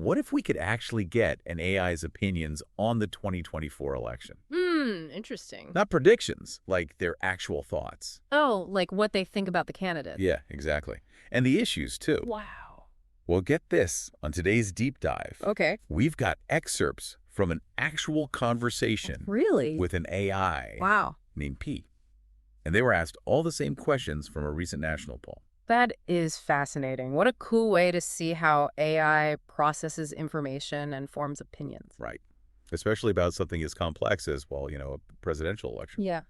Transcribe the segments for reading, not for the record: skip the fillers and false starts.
what if we could actually get an AI's opinions on the 2024 election? Interesting. Not predictions, like their actual thoughts. Oh, like what they think about the candidate. Yeah, exactly. And the issues, too. Wow. Well, get this. On today's Deep Dive, Okay. we've got excerpts from an actual conversation Really? with an AI Wow. named P. And they were asked all the same questions from a recent national poll. That is fascinating. What a cool way to see how AI processes information and forms opinions. Right. Especially about something as complex as, well, a presidential election. Yeah.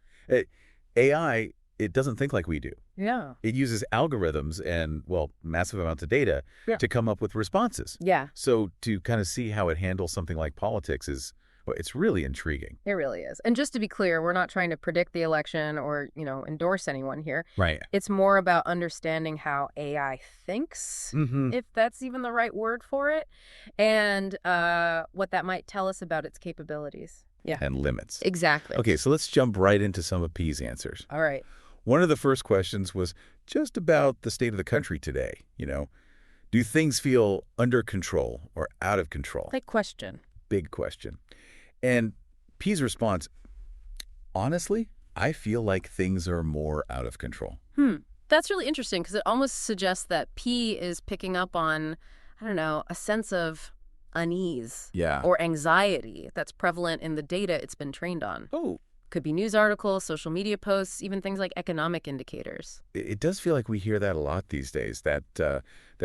AI, it doesn't think like we do. Yeah. It uses algorithms and, well, massive amounts of data to come up with responses. Yeah. So to kind of see how it handles something like politics is, well, it's really intriguing. It really is. And just to be clear, we're not trying to predict the election or, endorse anyone here. Right. It's more about understanding how AI thinks, if that's even the right word for it, and what that might tell us about its capabilities. Yeah. And limits. Exactly. Okay, so let's jump right into some of P's answers. All right. One of the first questions was just about the state of the country today. Do things feel under control or out of control? Like question. Big question. And P's response, honestly, I feel like things are more out of control. That's really interesting because it almost suggests that P is picking up on, I don't know, a sense of unease or anxiety that's prevalent in the data it's been trained on. Oh. Could be news articles, social media posts, even things like economic indicators. It does feel like we hear that a lot these days, that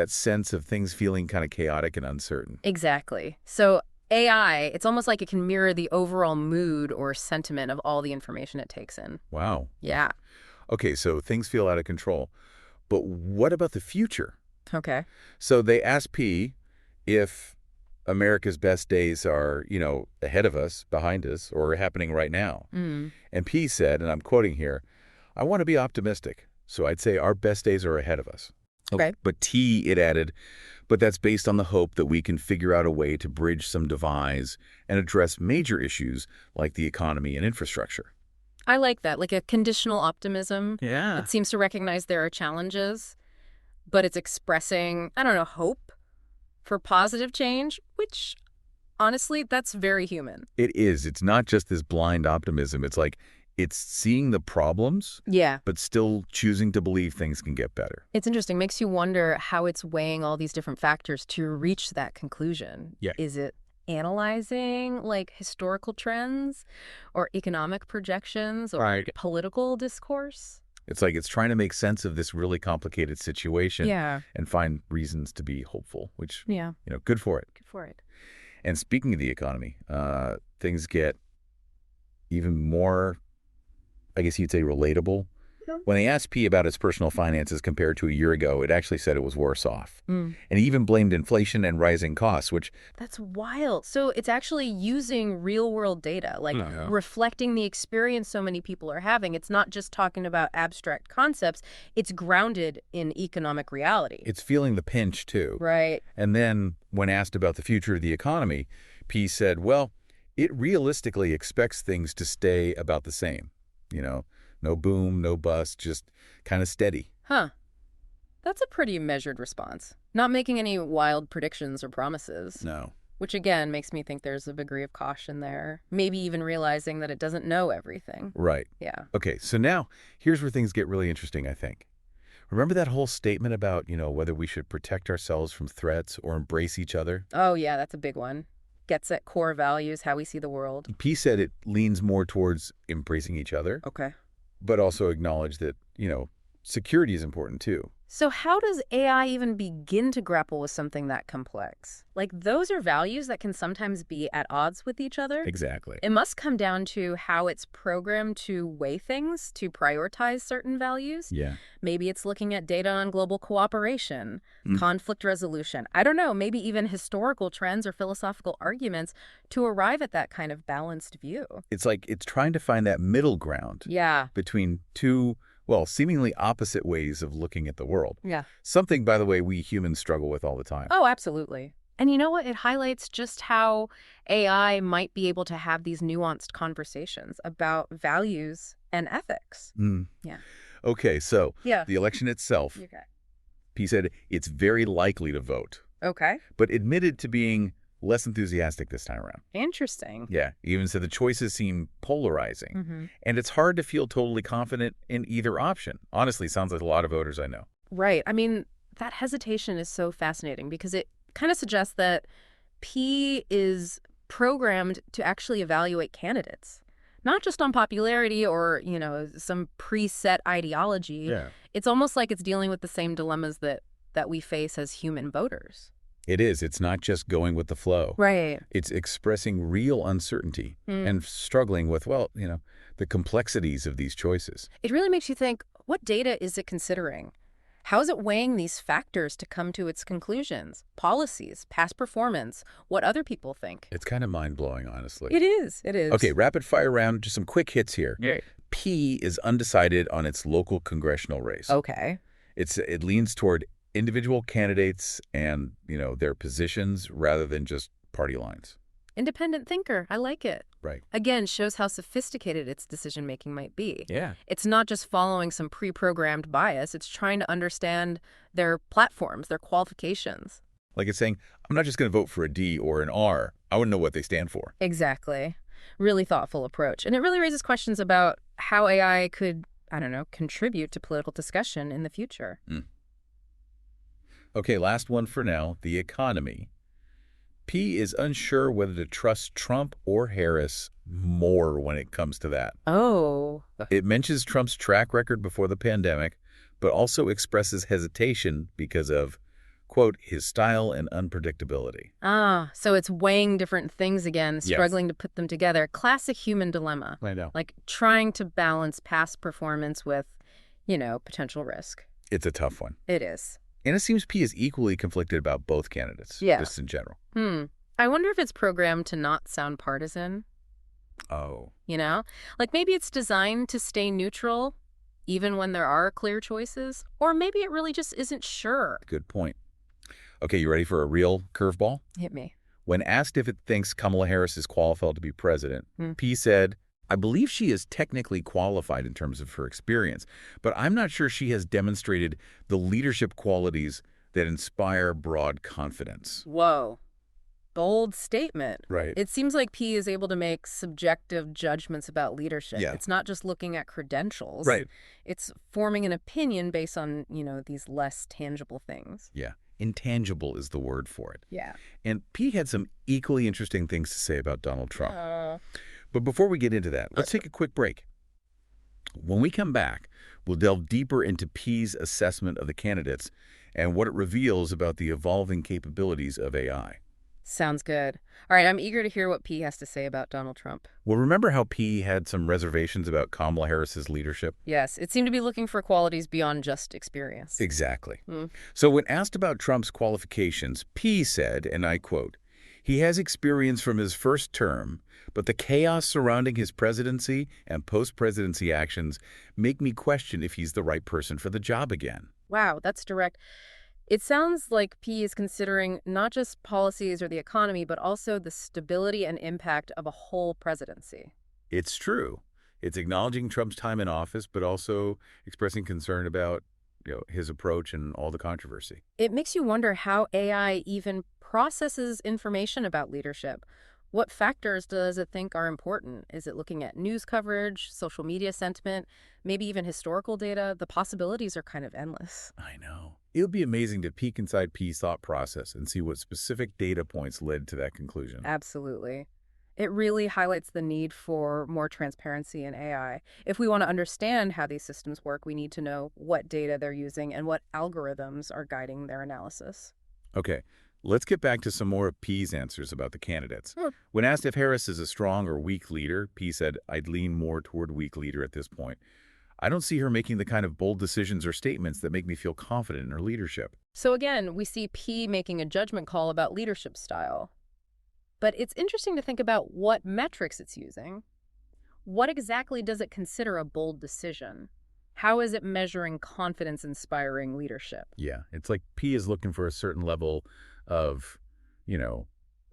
sense of things feeling kind of chaotic and uncertain. Exactly. So AI, it's almost like it can mirror the overall mood or sentiment of all the information it takes in. Wow. Yeah. Okay, so things feel out of control. But what about the future? Okay. So they asked P if America's best days are, ahead of us, behind us, or happening right now. And P said, and I'm quoting here, I want to be optimistic, so I'd say our best days are ahead of us. Okay. But T, it added, but that's based on the hope that we can figure out a way to bridge some divides and address major issues like the economy and infrastructure. I like that, like a conditional optimism. Yeah. It seems to recognize there are challenges, but it's expressing, I don't know, hope for positive change, which, honestly, that's very human. It is. It's not just this blind optimism. It's like it's seeing the problems, but still choosing to believe things can get better. It's interesting. Makes you wonder how it's weighing all these different factors to reach that conclusion. Yeah. Is it analyzing, like, historical trends or economic projections or political discourse? It's like it's trying to make sense of this really complicated situation and find reasons to be hopeful, which, good for it. Good for it. And speaking of the economy, things get even more, I guess you'd say, relatable. When they asked P about its personal finances compared to a year ago, it actually said it was worse off. And he even blamed inflation and rising costs, which... That's wild. So it's actually using real-world data, like reflecting the experience so many people are having. It's not just talking about abstract concepts. It's grounded in economic reality. It's feeling the pinch, too. Right. And then, when asked about the future of the economy, P said, well, it realistically expects things to stay about the same. No boom, no bust, just kind of steady. Huh. That's a pretty measured response. Not making any wild predictions or promises. No. Which, again, makes me think there's a degree of caution there. Maybe even realizing that it doesn't know everything. Right. Yeah. Okay, so now, here's where things get really interesting, I think. Remember that whole statement about, whether we should protect ourselves from threats or embrace each other? Oh, yeah, that's a big one. Gets at core values, how we see the world. P said it leans more towards embracing each other. Okay. But also acknowledge that, security is important too. So how does AI even begin to grapple with something that complex? Like, those are values that can sometimes be at odds with each other. Exactly. It must come down to how it's programmed to weigh things, to prioritize certain values. Yeah. Maybe it's looking at data on global cooperation, conflict resolution. I don't know, maybe even historical trends or philosophical arguments to arrive at that kind of balanced view. It's like it's trying to find that middle ground between two, well, seemingly opposite ways of looking at the world. Yeah. Something, by the way, we humans struggle with all the time. Oh, absolutely. And you know what? It highlights just how AI might be able to have these nuanced conversations about values and ethics. Yeah. Okay, so the election itself, P said it's very likely to vote. Okay. but admitted to being less enthusiastic this time around. Interesting. Yeah, even said the choices seem polarizing. And it's hard to feel totally confident in either option. Honestly, sounds like a lot of voters I know. Right. I mean, that hesitation is so fascinating because it kind of suggests that P is programmed to actually evaluate candidates, not just on popularity or, some preset ideology. Yeah. It's almost like it's dealing with the same dilemmas that we face as human voters. It is. It's not just going with the flow. Right. It's expressing real uncertainty and struggling with, the complexities of these choices. It really makes you think, what data is it considering? How is it weighing these factors to come to its conclusions? Policies, past performance, what other people think? It's kind of mind-blowing, honestly. It is. It is. Okay, rapid fire round, just some quick hits here. Yeah. P is undecided on its local congressional race. Okay. It leans toward individual candidates and, their positions rather than just party lines. Independent thinker. I like it. Right. Again, shows how sophisticated its decision-making might be. Yeah. It's not just following some pre-programmed bias. It's trying to understand their platforms, their qualifications. Like it's saying, I'm not just going to vote for a D or an R. I want to know what they stand for. Exactly. Really thoughtful approach. And it really raises questions about how AI could, contribute to political discussion in the future. Okay, last one for now, the economy. P is unsure whether to trust Trump or Harris more when it comes to that. Oh. It mentions Trump's track record before the pandemic, but also expresses hesitation because of, quote, his style and unpredictability. So it's weighing different things again, Yes. struggling to put them together. Classic human dilemma. I know. Like trying to balance past performance with, potential risk. It's a tough one. It is. And it seems P is equally conflicted about both candidates, Yeah. just in general. I wonder if it's programmed to not sound partisan, Oh. Like maybe it's designed to stay neutral even when there are clear choices, or maybe it really just isn't sure. Good point. Okay, you ready for a real curveball? Hit me. When asked if it thinks Kamala Harris is qualified to be president, P said, I believe she is technically qualified in terms of her experience, but I'm not sure she has demonstrated the leadership qualities that inspire broad confidence. Whoa. Bold statement. Right. It seems like P is able to make subjective judgments about leadership. Yeah. It's not just looking at credentials. Right. It's forming an opinion based on, these less tangible things. Yeah. Intangible is the word for it. Yeah. And P had some equally interesting things to say about Donald Trump. But before we get into that, let's take a quick break. When we come back, we'll delve deeper into P's assessment of the candidates and what it reveals about the evolving capabilities of AI. Sounds good. All right, I'm eager to hear what P has to say about Donald Trump. Well, remember how P had some reservations about Kamala Harris's leadership? Yes, it seemed to be looking for qualities beyond just experience. Exactly. So when asked about Trump's qualifications, P said, and I quote, he has experience from his first term, but the chaos surrounding his presidency and post-presidency actions make me question if he's the right person for the job again. Wow, that's direct. It sounds like P is considering not just policies or the economy, but also the stability and impact of a whole presidency. It's true. It's acknowledging Trump's time in office, but also expressing concern about his approach and all the controversy. It makes you wonder how AI even processes information about leadership. What factors does it think are important? Is it looking at news coverage, social media sentiment, maybe even historical data? The possibilities are kind of endless. I know. It would be amazing to peek inside P's thought process and see what specific data points led to that conclusion. Absolutely. It really highlights the need for more transparency in AI. If we want to understand how these systems work, we need to know what data they're using and what algorithms are guiding their analysis. Okay, let's get back to some more of P's answers about the candidates. When asked if Harris is a strong or weak leader, P said, I'd lean more toward weak leader at this point. I don't see her making the kind of bold decisions or statements that make me feel confident in her leadership. So again, we see P making a judgment call about leadership style. But it's interesting to think about what metrics it's using. What exactly does it consider a bold decision? How is it measuring confidence-inspiring leadership? Yeah, it's like P is looking for a certain level of,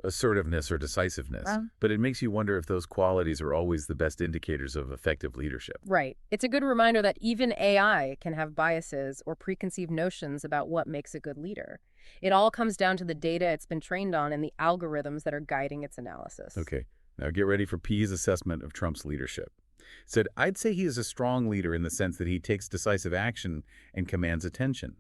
assertiveness or decisiveness. Well, But it makes you wonder if those qualities are always the best indicators of effective leadership. right. It's a good reminder that even AI can have biases or preconceived notions about what makes a good leader. It all comes down to the data it's been trained on and the algorithms that are guiding its analysis. Okay, now get ready for P's assessment of Trump's leadership. Said, I'd say he is a strong leader in the sense that he takes decisive action and commands attention.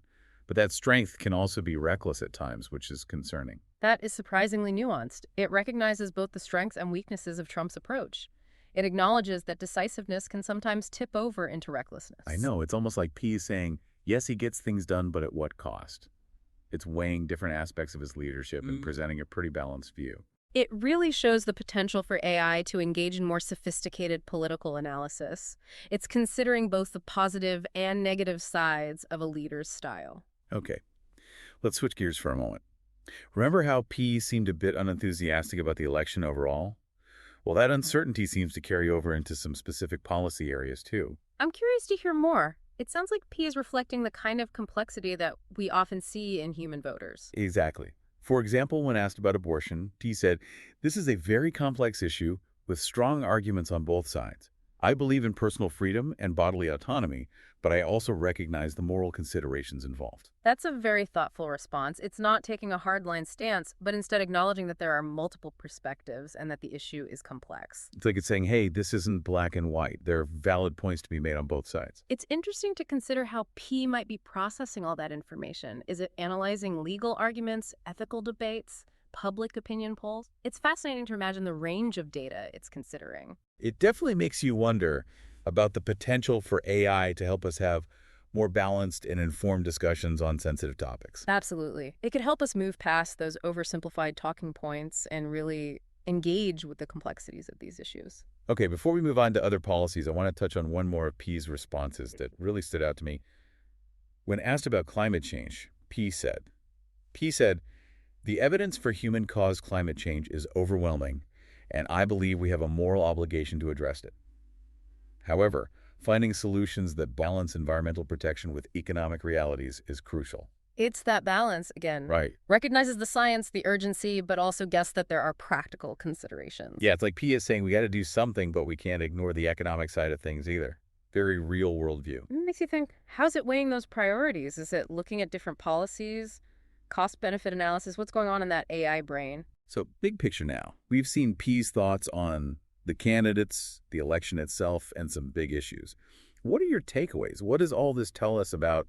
But that strength can also be reckless at times, which is concerning. That is surprisingly nuanced. It recognizes both the strengths and weaknesses of Trump's approach. It acknowledges that decisiveness can sometimes tip over into recklessness. I know, it's almost like P is saying, yes, he gets things done, but at what cost? It's weighing different aspects of his leadership and presenting a pretty balanced view. It really shows the potential for AI to engage in more sophisticated political analysis. It's considering both the positive and negative sides of a leader's style. Okay, let's switch gears for a moment. Remember how P seemed a bit unenthusiastic about the election overall? Well, that uncertainty seems to carry over into some specific policy areas, too. I'm curious to hear more. It sounds like P is reflecting the kind of complexity that we often see in human voters. Exactly. For example, when asked about abortion, T said, this is a very complex issue with strong arguments on both sides. I believe in personal freedom and bodily autonomy, but I also recognize the moral considerations involved. That's a very thoughtful response. It's not taking a hardline stance, but instead acknowledging that there are multiple perspectives and that the issue is complex. It's like it's saying, hey, this isn't black and white. There are valid points to be made on both sides. It's interesting to consider how P might be processing all that information. Is it analyzing legal arguments, ethical debates, public opinion polls? It's fascinating to imagine the range of data it's considering. It definitely makes you wonder about the potential for AI to help us have more balanced and informed discussions on sensitive topics. Absolutely. It could help us move past those oversimplified talking points and really engage with the complexities of these issues. Okay, before we move on to other policies, I want to touch on one more of P's responses that really stood out to me. When asked about climate change, P said, the evidence for human-caused climate change is overwhelming, and I believe we have a moral obligation to address it. However, finding solutions that balance environmental protection with economic realities is crucial. It's that balance, again. Right. Recognizes the science, the urgency, but also guess that there are practical considerations. Yeah, it's like P is saying we got to do something, but we can't ignore the economic side of things either. Very real-world view. It makes you think, how's it weighing those priorities? Is it looking at different policies, cost-benefit analysis? What's going on in that AI brain? So, big picture now. We've seen P's thoughts on the candidates, the election itself, and some big issues. What are your takeaways? What does all this tell us about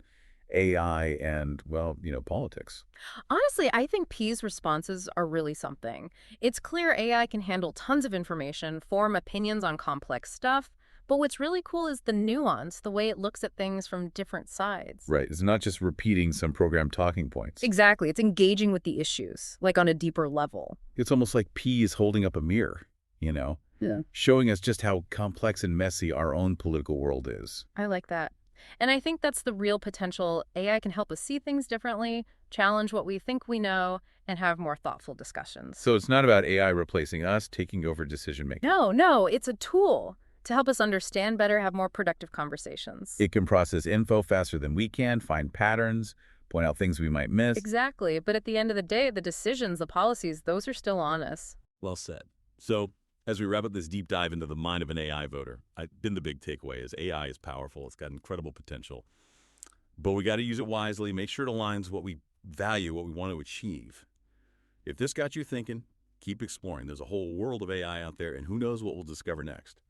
AI and, well, politics? Honestly, I think P's responses are really something. It's clear AI can handle tons of information, form opinions on complex stuff, but what's really cool is the nuance, the way it looks at things from different sides. Right. It's not just repeating some programmed talking points. Exactly. It's engaging with the issues, like on a deeper level. It's almost like P is holding up a mirror, Yeah. showing us just how complex and messy our own political world is. I like that. And I think that's the real potential. AI can help us see things differently, challenge what we think we know, and have more thoughtful discussions. So it's not about AI replacing us, taking over decision-making. No, it's a tool to help us understand better, have more productive conversations. It can process info faster than we can, find patterns, point out things we might miss. Exactly. But at the end of the day, the decisions, the policies, those are still on us. Well said. So, as we wrap up this deep dive into the mind of an AI voter, the big takeaway is AI is powerful. It's got incredible potential. But we got to use it wisely, make sure it aligns what we value, what we want to achieve. If this got you thinking, keep exploring. There's a whole world of AI out there, and who knows what we'll discover next.